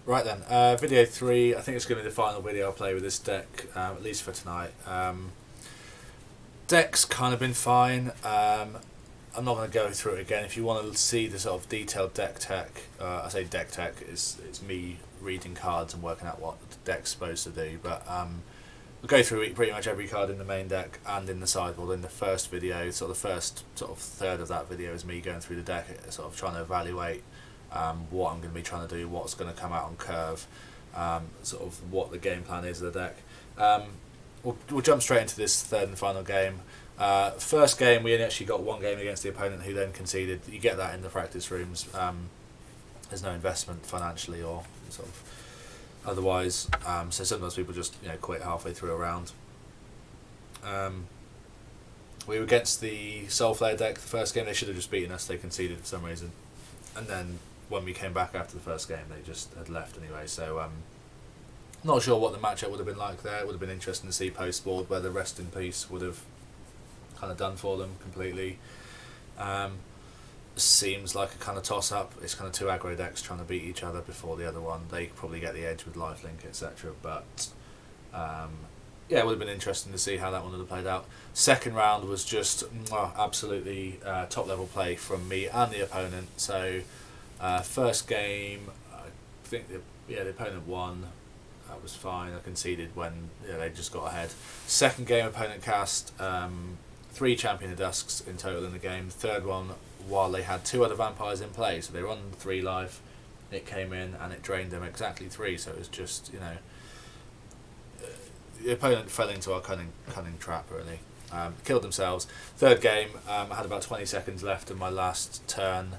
Right then, video 3, I think it's going to be the final video I'll play with this deck, at least for tonight. Deck's kind of been fine. I'm not going to go through it again. If you want to see the sort of detailed deck tech, I say deck tech, it's me reading cards and working out what the deck's supposed to do, but we'll go through pretty much every card in the main deck and in the sideboard in the first video. So the first sort of third of that video is me going through the deck, sort of trying to evaluate what I'm going to be trying to do, what's going to come out on curve, sort of what the game plan is of the deck. We'll jump straight into this third and final game. First game, we only actually got one game against the opponent, who then conceded. You get that in the practice rooms. There's no investment financially or sort of otherwise, so sometimes people just quit halfway through a round. We were against the Soulflare deck the first game. They should have just beaten us. They conceded for some reason, and then when we came back after the first game, they just had left anyway. So not sure what the matchup would have been like there. It would have been interesting to see post-board where the Rest in Peace would have kind of done for them completely. Seems like a kind of toss-up. It's kind of two aggro decks trying to beat each other before the other one. They probably get the edge with lifelink, etc. But yeah, it would have been interesting to see how that one would have played out. Second round was just absolutely top-level play from me and the opponent. So first game, I think the opponent won. That was fine. I conceded when they just got ahead. Second game, opponent cast 3 Champion of Dusks in total in the game. Third one, while they had 2 other vampires in play, so they were on 3 life. It came in and it drained them exactly 3. So it was just the opponent fell into our cunning trap really. Killed themselves. Third game, I had about 20 seconds left of my last turn.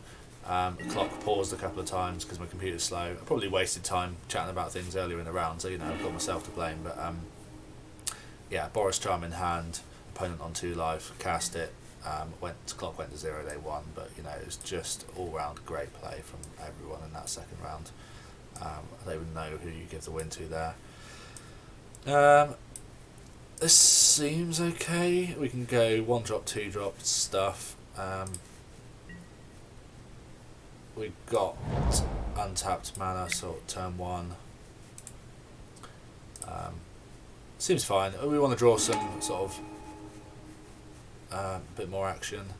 The clock paused a couple of times because my computer's slow. I probably wasted time chatting about things earlier in the round, so I've got myself to blame. But yeah, Boros Charm in hand, opponent on 2 life, cast it. Clock went to 0, they won. But it was just all round great play from everyone in that second round. I don't even know who you give the win to there. This seems okay. We can go 1-drop, 2-drop stuff. We got untapped mana, sort turn 1. Seems fine. We want to draw some sort of bit more action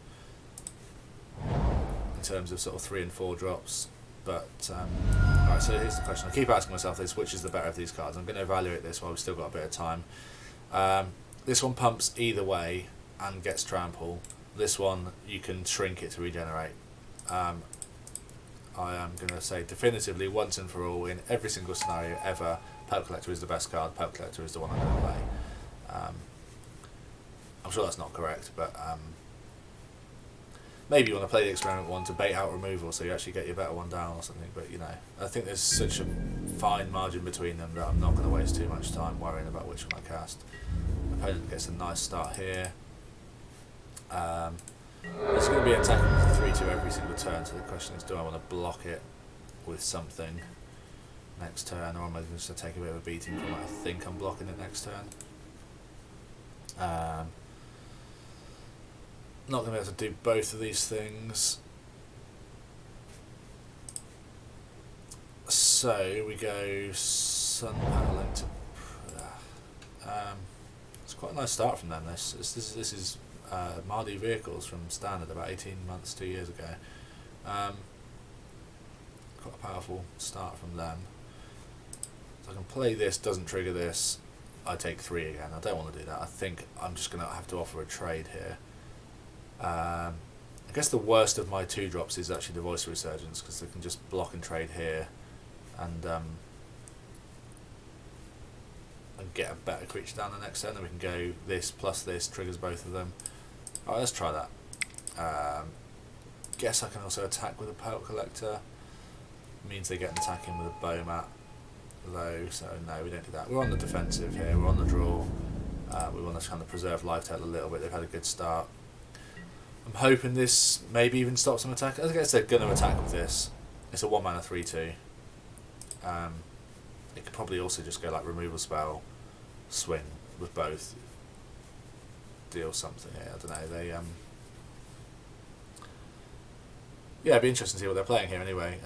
in terms of sort of 3 and 4 drops. But alright, so here's the question. I keep asking myself this: which is the better of these cards? I'm going to evaluate this while we've still got a bit of time. This one pumps either way and gets trample. This one you can shrink it to regenerate. I am going to say definitively, once and for all, in every single scenario ever, Pelt Collector is the best card. Pelt Collector is the one I'm going to play. I'm sure that's not correct, but maybe you want to play the experiment one to bait out removal, so you actually get your better one down or something. But I think there's such a fine margin between them that I'm not going to waste too much time worrying about which one I cast. Opponent gets a nice start here. It's going to be attacking with 3-2 every single turn, so the question is, do I want to block it with something next turn, or am I just going to take a bit of a beating from it? I think I'm blocking it next turn. Not going to be able to do both of these things. So we go Sunpetal into. It's quite a nice start from them. This is Mardi Vehicles from Standard about 18 months, 2 years ago. Quite a powerful start from them. So I can play this, doesn't trigger this. I take 3 again. I don't want to do that. I think I'm just going to have to offer a trade here. I guess the worst of my 2 drops is actually the Voice of Resurgence, because they can just block and trade here and get a better creature down the next turn. Then we can go this plus this, triggers both of them. Alright, let's try that. Guess I can also attack with a Pelt Collector. Means they get an attack in with a bow mat though, so no, we don't do that. We're on the defensive here, we're on the draw. We want to kind of preserve life total a little bit. They've had a good start. I'm hoping this maybe even stops them attack. I guess they're going to attack with this. It's a 1 mana 3/2. It could probably also just go like removal spell, swing with both. Deal something here. I don't know. They yeah, it'd be interesting to see what they're playing here anyway.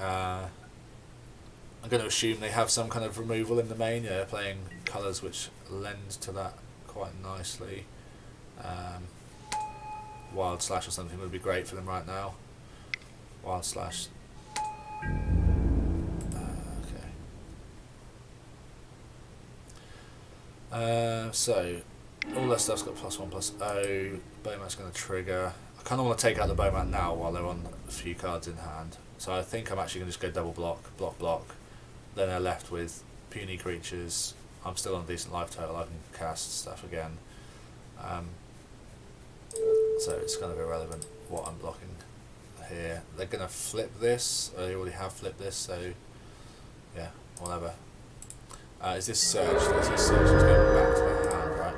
I'm going to assume they have some kind of removal in the main. Yeah, playing colours which lend to that quite nicely. Wild Slash or something would be great for them right now. Wild Slash. So all that stuff's got +1/+0. Bowmat's going to trigger. I kind of want to take out the Bowmat now while they're on a few cards in hand. So I think I'm actually going to just go double block, block. Then they're left with puny creatures. I'm still on a decent life total. I can cast stuff again. So it's kind of irrelevant what I'm blocking here. They're going to flip this. They already have flipped this, so yeah, whatever. Is this Surge? This Surge is going back to their hand, right?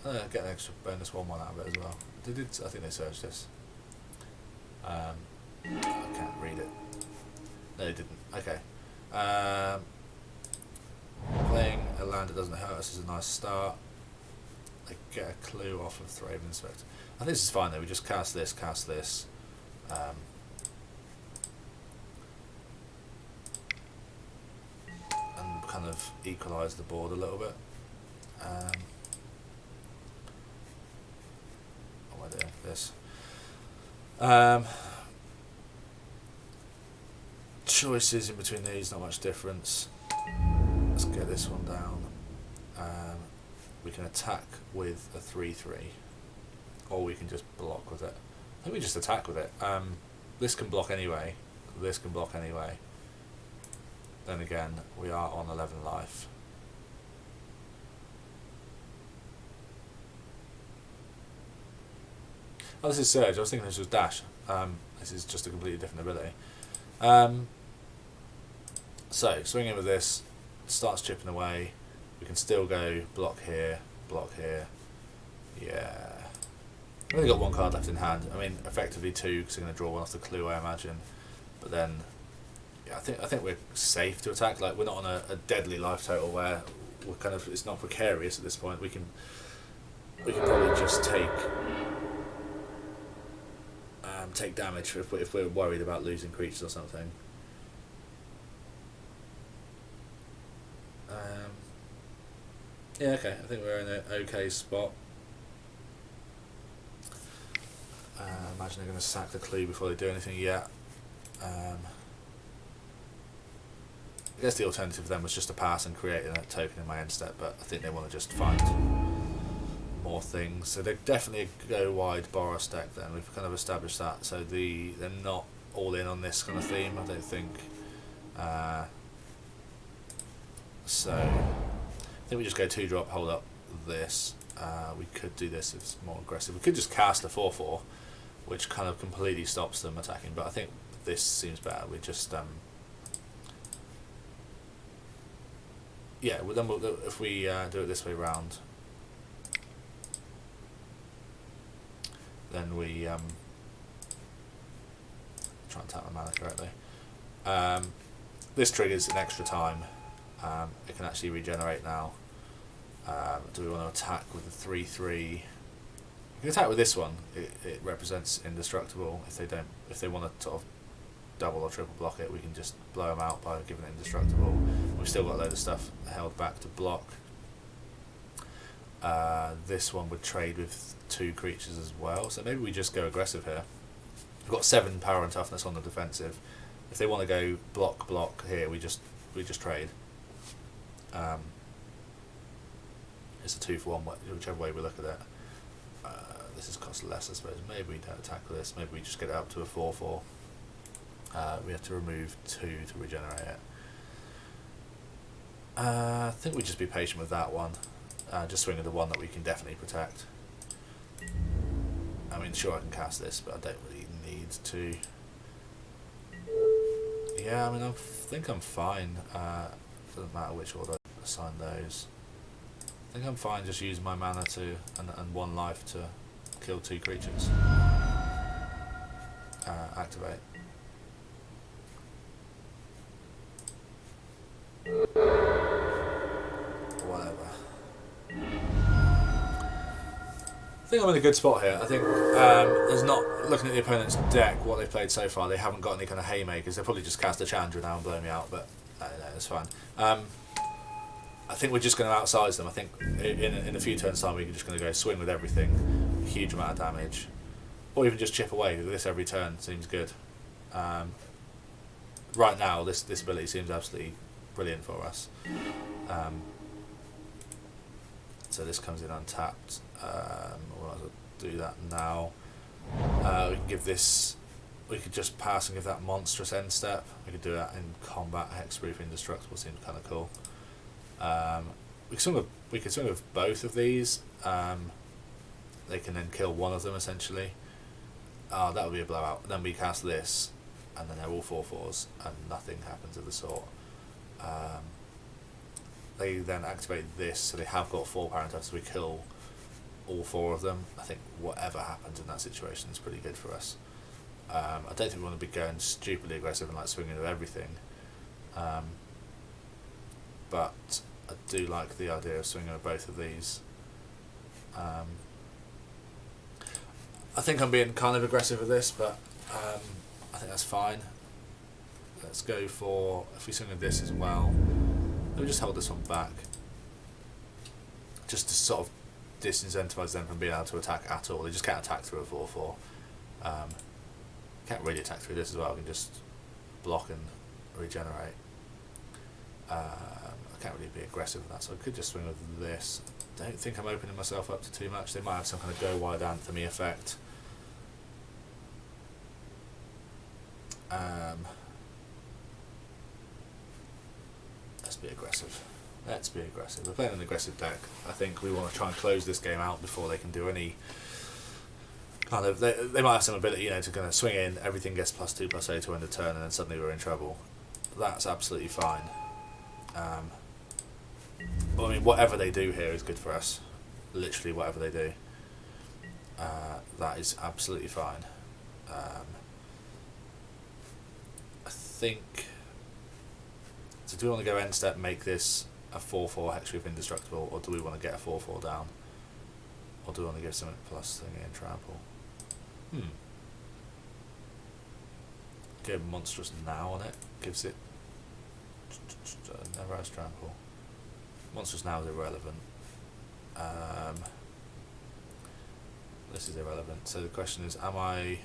And get an extra bonus 1/1 out of it as well. I think they Surged this. I can't read it. No, they didn't. Okay. Playing a land that doesn't hurt us is a nice start. They get a clue off of Thraven Inspector. I think this is fine though. We just cast this. And kind of equalise the board a little bit. What am I doing? This. Choices in between these, not much difference. Let's get this one down. We can attack with a 3/3, or we can just block with it. I think we just attack with it. This can block anyway. This can block anyway. Then again, we are on 11 life. Oh, this is Surge. I was thinking this was Dash. This is just a completely different ability. So, swinging with this, starts chipping away. We can still go block here. Yeah. I've only got one card left in hand. I mean, effectively two, because I'm going to draw one off the clue, I imagine. But then, yeah, I think we're safe to attack. Like, we're not on a deadly life total where we're kind of, it's not precarious at this point. We can probably just take damage if we're worried about losing creatures or something. Yeah, okay, I think we're in an okay spot. Imagine they're going to sack the clue before they do anything yet. I guess the alternative then was just to pass and create a token in my end step, but I think they want to just find more things. So they definitely go wide Boros deck then. We've kind of established that. So they're not all in on this kind of theme, I don't think. So I think we just go 2-drop, hold up this. We could do this if it's more aggressive. We could just cast a 4/4, which kind of completely stops them attacking, but I think this seems better. We just yeah, well then if we do it this way round, then we try and tap my mana correctly. This triggers an extra time. It can actually regenerate now. Do we want to attack with the 3/3? We can attack with this one. It represents indestructible. If they want to sort of double or triple block it, we can just blow them out by giving it indestructible. We've still got a load of stuff held back to block. This one would trade with 2 creatures as well, so maybe we just go aggressive here. We've got 7 power and toughness on the defensive. If they want to go block here, we just trade. It's a 2-for-1, whichever way we look at it. This is cost less, I suppose. Maybe we don't attack with this. Maybe we just get it up to a 4/4. We have to remove 2 to regenerate it. I think we'd just be patient with that one. Just swing at the one that we can definitely protect. I mean, sure, I can cast this, but I don't really need to. Yeah, I mean, I think I'm fine. Doesn't matter which order I assign those. I think I'm fine just using my mana and 1 life to kill 2 creatures. Activate. Whatever. think I'm in a good spot here. I think there's not, looking at the opponent's deck, what they've played so far, they haven't got any kind of haymakers. They'll probably just cast a Chandra now and blow me out, but no, that's fine. I think we're just going to outsize them. I think in a few turns time we're just going to go swing with everything, huge amount of damage, or even just chip away. This every turn seems good. Right now this ability seems absolutely brilliant for us. So this comes in untapped. We'll do that now. We can give this. We could just pass and give that monstrous end step. We could do that in combat. Hexproof Indestructible seems kind of cool. We could swing with both of these. They can then kill one of them essentially. That would be a blowout. Then we cast this, and then they're all 4/4s, and nothing happens of the sort. They then activate this, so they have got 4 power attacks, so we kill all 4 of them. I think whatever happens in that situation is pretty good for us. I don't think we want to be going stupidly aggressive and like swinging with everything. But I do like the idea of swinging with both of these. I think I'm being kind of aggressive with this, but I think that's fine. Let's go for, if we swing with this as well, let me just hold this one back, just to sort of disincentivise them from being able to attack at all. They just can't attack through a 4/4. Can't really attack through this as well. I can just block and regenerate. I can't really be aggressive with that, so I could just swing with this. Don't think I'm opening myself up to too much. They might have some kind of go wide anthemy effect. Let's be aggressive. Let's be aggressive. We're playing an aggressive deck. I think we want to try and close this game out before they can do any kind of. They might have some ability, you know, to kind of swing in. Everything gets +2/+8 to end the turn, and then suddenly we're in trouble. That's absolutely fine. But I mean, whatever they do here is good for us. Literally, whatever they do, that is absolutely fine. I think. So, do we want to go end step, make this a 4/4 Hexproof Indestructible, or do we want to get a 4/4 down, or do we want to give something plus thingy and trample? Go monstrous now on it. Gives it. Never has trample. Monstrous now is irrelevant. This is irrelevant. So the question is, am I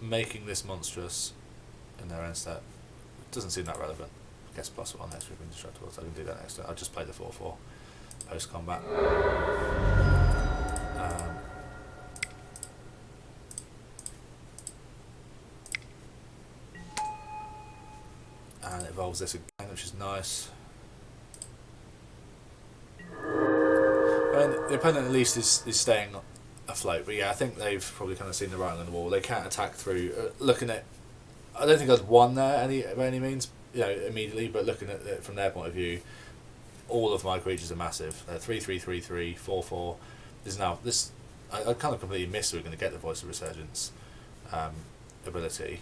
making this monstrous in their end step? Doesn't seem that relevant. I guess +1 Hexproof Indestructible, so I can do that next turn. I'll just play the 4/4 post combat. And it evolves this again, which is nice. I mean, the opponent at least is staying afloat, but yeah, I think they've probably kind of seen the writing on the wall. They can't attack through. Looking at, I don't think I'd won there by any means, you know, immediately. But looking at it from their point of view, all of my creatures are massive. They're 3/3/3/3, 4/4. There's now this. I kind of completely missed we were going to get the Voice of Resurgence ability.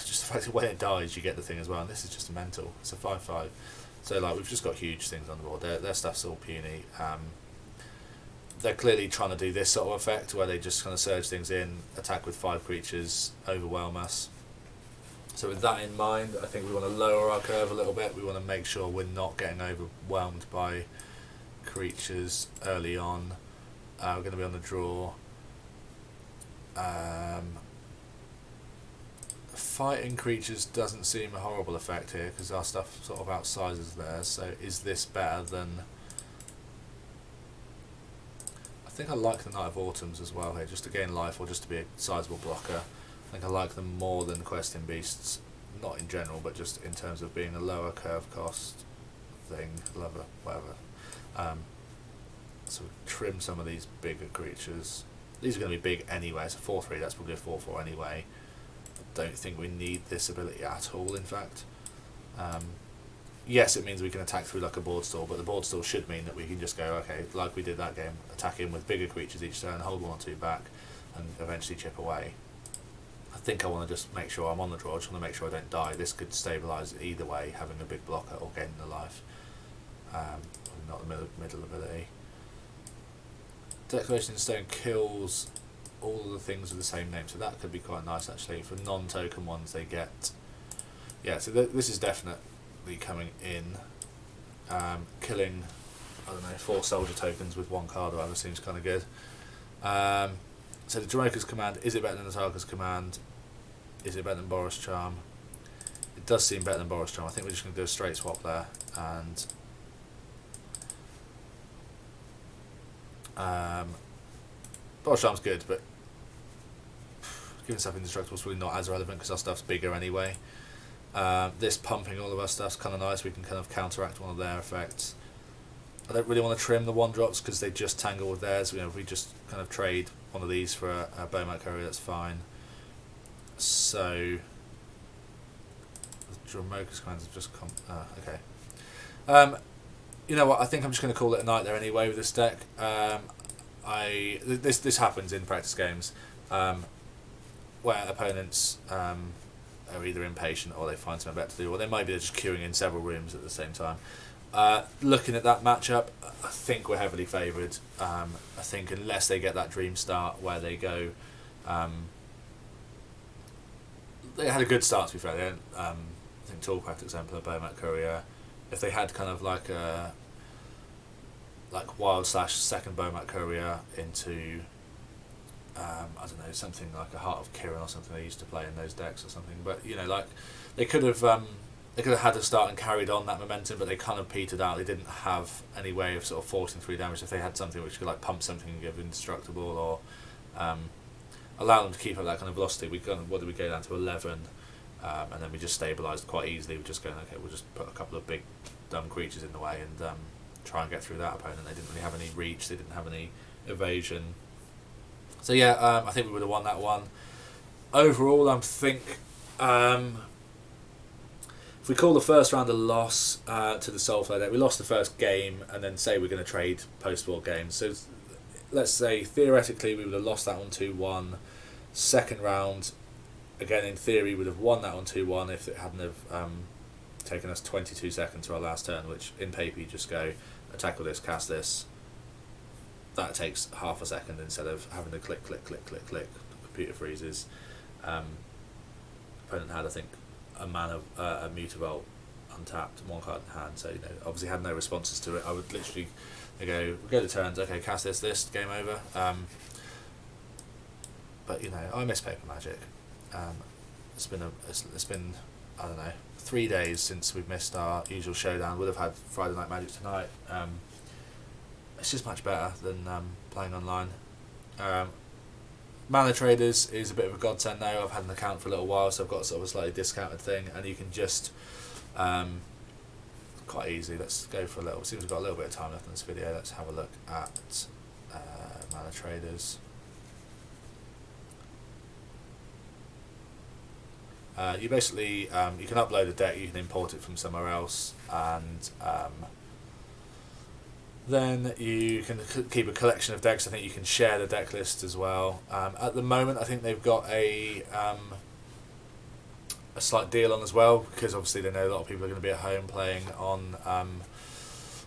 Just the fact that when it dies, you get the thing as well, and this is just mental. It's a 5/5. So like we've just got huge things on the board. Their stuff's all puny. They're clearly trying to do this sort of effect where they just kind of surge things in, attack with 5 creatures, overwhelm us. So with that in mind, I think we want to lower our curve a little bit. We want to make sure we're not getting overwhelmed by creatures early on. We're going to be on the draw. Fighting creatures doesn't seem a horrible effect here because our stuff sort of outsizes theirs. So is this better than? I think I like the Knight of Autumns as well here, just to gain life or just to be a sizable blocker. I think I like them more than Questing Beasts, not in general, but just in terms of being a lower curve cost thing, whatever. So trim some of these bigger creatures. These are going to be big anyway. It's a 4/3. That's probably a 4/4 anyway. Don't think we need this ability at all, in fact. Yes, it means we can attack through like a board stall, but the board stall should mean that we can just go, okay, like we did that game, attack in with bigger creatures each turn, hold 1 or 2 back, and eventually chip away. I think I want to just make sure I'm on the draw. I just want to make sure I don't die. This could stabilise either way, having a big blocker or gaining the life. not the middle ability. Declaration in Stone kills all of the things with the same name, so that could be quite nice actually. For non-token ones they get... Yeah, so this is definitely coming in. Killing, I don't know, 4 soldier tokens with 1 card or whatever seems kind of good. So the Dromoka's command, is it better than the Atarka's command? Is it better than Boros Charm? It does seem better than Boros Charm. I think we're just going to do a straight swap there. And Boros Charm's good, but giving stuff indestructible is really not as relevant because our stuff's bigger anyway. This pumping all of our stuff's kind of nice. We can kind of counteract one of their effects. I don't really want to trim the 1-drops because they just tangle with theirs. If we just kind of trade one of these for a Bowmat Courier, that's fine. So the Dromoka's commands have just come. Okay. You know what? I think I'm just going to call it a night there anyway with this deck. This happens in practice games where opponents are either impatient or they find something better to do, or they might be just queuing in several rooms at the same time. Looking at that matchup, I think we're heavily favoured. I think unless they get that dream start where they go, they had a good start to be fair. They didn't, I think Tallcraft example of Bowmat Courier. If they had kind of like a wild / second Bowmat Courier into I don't know, something like a Heart of Kiran or something they used to play in those decks or something. But you know, like they could have had to start and carried on that momentum, but they kind of petered out. They didn't have any way of sort of forcing 3 damage. If they had something which could like pump something and give indestructible, or allow them to keep up that kind of velocity, we go down to 11, and then we just stabilised quite easily. We're just going, okay, we'll just put a couple of big dumb creatures in the way and try and get through that opponent. They didn't really have any reach. They didn't have any evasion. So yeah, I think we would have won that one. Overall, I think if we call the first round a loss to the Soulflare deck, we lost the first game, and then say we're going to trade post-war games. So let's say theoretically we would have lost that one 2-1. Second round, again in theory, we would have won that one 2-1 if it hadn't have taken us 22 seconds to our last turn, which in paper you just go attack with this, cast this. That takes half a second instead of having to click. The computer freezes. Opponent had, I think, a Mutavault untapped, 1 card in hand, so you know, obviously had no responses to it. I would literally go to turns, okay, cast this, game over. But you know, I miss paper Magic. It's been I don't know, 3 days since we've missed our usual showdown. Would have had Friday Night Magic tonight. It's just much better than playing online. Mana Traders is a bit of a godsend now. I've had an account for a little while, so I've got sort of a slightly discounted thing, and you can just quite easy. Let's go for a little. Seems we've got a little bit of time left in this video. Let's have a look at Mana Traders. You basically you can upload a deck, you can import it from somewhere else, and then you can keep a collection of decks. I think you can share the deck list as well. At the moment, I think they've got a slight deal on as well, because obviously they know a lot of people are going to be at home playing on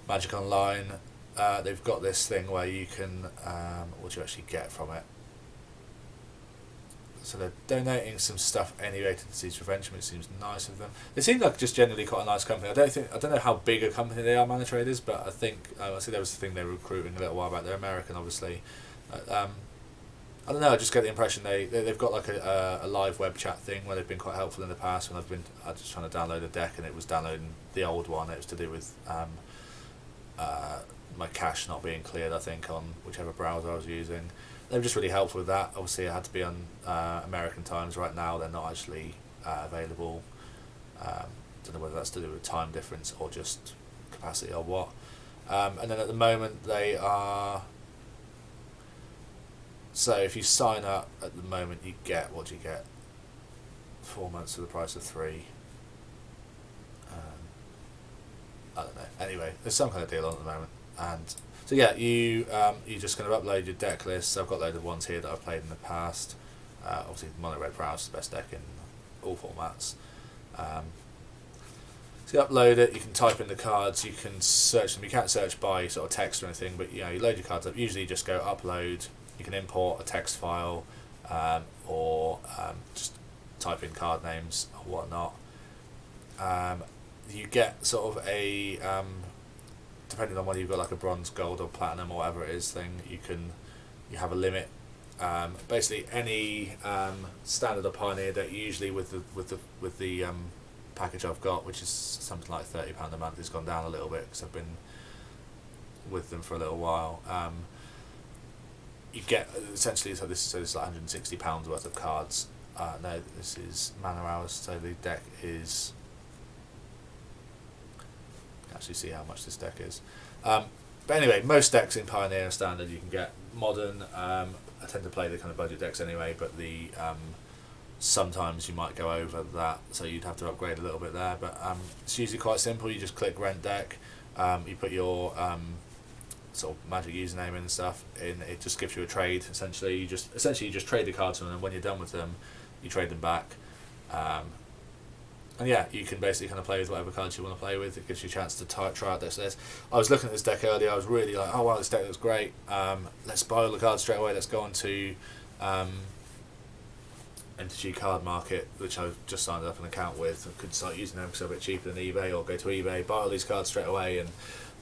Magic Online. They've got this thing where you can, what do you actually get from it? So they're donating some stuff anyway to Disease Prevention, which seems nice of them. They seem like just generally quite a nice company. I don't know how big a company they are, Mana Traders, but I think I see there was a thing they were recruiting a little while back. They're American, obviously. I don't know. I just get the impression they've got like a live web chat thing where they've been quite helpful in the past. When I was just trying to download a deck and it was downloading the old one. It was to do with my cache not being cleared, I think, on whichever browser I was using. They were just really helpful with that. Obviously, it had to be on American times. Right now, they're not actually available. Don't know whether that's to do with time difference or just capacity or what. And then at the moment, they are... So if you sign up at the moment, you get... What do you get? 4 months for the price of 3. I don't know. Anyway, there's some kind of deal on at the moment. And... So yeah, you just kind of upload your deck lists. I've got a load of ones here that I've played in the past. Obviously, Mono Red Prowess is the best deck in all formats. So you upload it, you can type in the cards, you can search them. You can't search by sort of text or anything, but you know, you load your cards up. Usually you just go upload, you can import a text file, or just type in card names or whatnot. You get sort of a, depending on whether you've got like a bronze, gold or platinum or whatever it is thing, you have a limit. Basically any standard or pioneer deck, usually with the package I've got, which is something like £30 a month, has gone down a little bit because I've been with them for a little while. You get essentially, so this is like £160 worth of cards. No, this is mana hours, so the deck is, you can actually see how much this deck is. But anyway, most decks in Pioneer and Standard you can get. Modern, I tend to play the kind of budget decks anyway, but the sometimes you might go over that, so you'd have to upgrade a little bit there. But it's usually quite simple. You just click Rent Deck, you put your sort of Magic username in and stuff in. It just gives you a trade. Essentially, you just trade the cards from them, and when you're done with them, you trade them back. And yeah, you can basically kind of play with whatever cards you want to play with. It gives you a chance to try out decks. I was looking at this deck earlier. I was really like, oh wow, this deck looks great. Let's buy all the cards straight away. Let's go on to MTG Card Market, which I've just signed up an account with. I could start using them because they're a bit cheaper than eBay, or go to eBay, buy all these cards straight away, and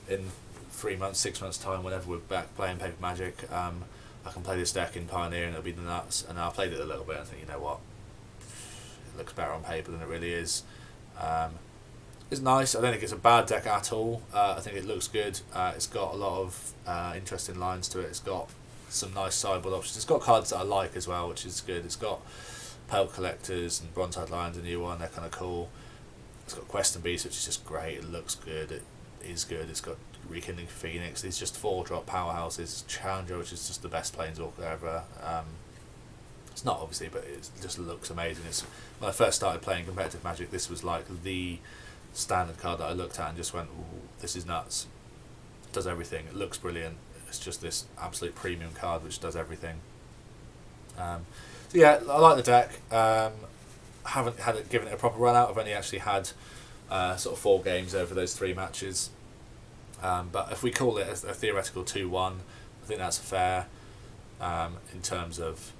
in 3 months, 6 months time, whenever we're back playing Paper Magic, I can play this deck in Pioneer and it'll be nuts. And I played it a little bit and I think, you know what, it looks better on paper than it really is. It's nice. I don't think it's a bad deck at all. I think it looks good. It's got a lot of interesting lines to it. It's got some nice sideboard options. It's got cards that I like as well, which is good. It's got Pelt Collectors and Bronzehide Lion's a new one. They're kind of cool. It's got Quest and Beast, which is just great. It looks good. It is good. It's got Rekindling Phoenix. These just 4-drop powerhouses. Chandra, which is just the best planeswalker ever. It's not obviously, but it just looks amazing. It's, when I first started playing competitive Magic, this was like the standard card that I looked at and just went, ooh, this is nuts. It does everything. It looks brilliant. It's just this absolute premium card which does everything. So yeah, I like the deck. Haven't given it a proper run out. I've only actually had sort of 4 games over those 3 matches. But if we call it a theoretical 2-1, I think that's fair in terms of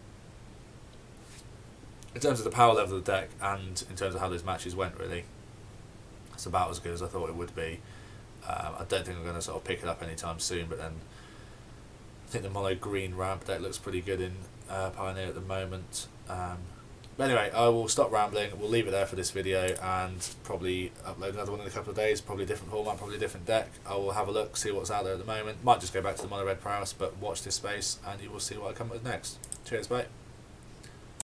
the power level of the deck and in terms of how those matches went. Really, it's about as good as I thought it would be. I don't think I'm going to sort of pick it up anytime soon, but then I think the mono green ramp deck looks pretty good in Pioneer at the moment. But anyway, I will stop rambling. We'll leave it there for this video and probably upload another one in a couple of days. Probably a different format, probably a different deck. I will have a look, see what's out there at the moment. Might just go back to the mono red prowess, but watch this space and you will see what I come up with next. Cheers, mate.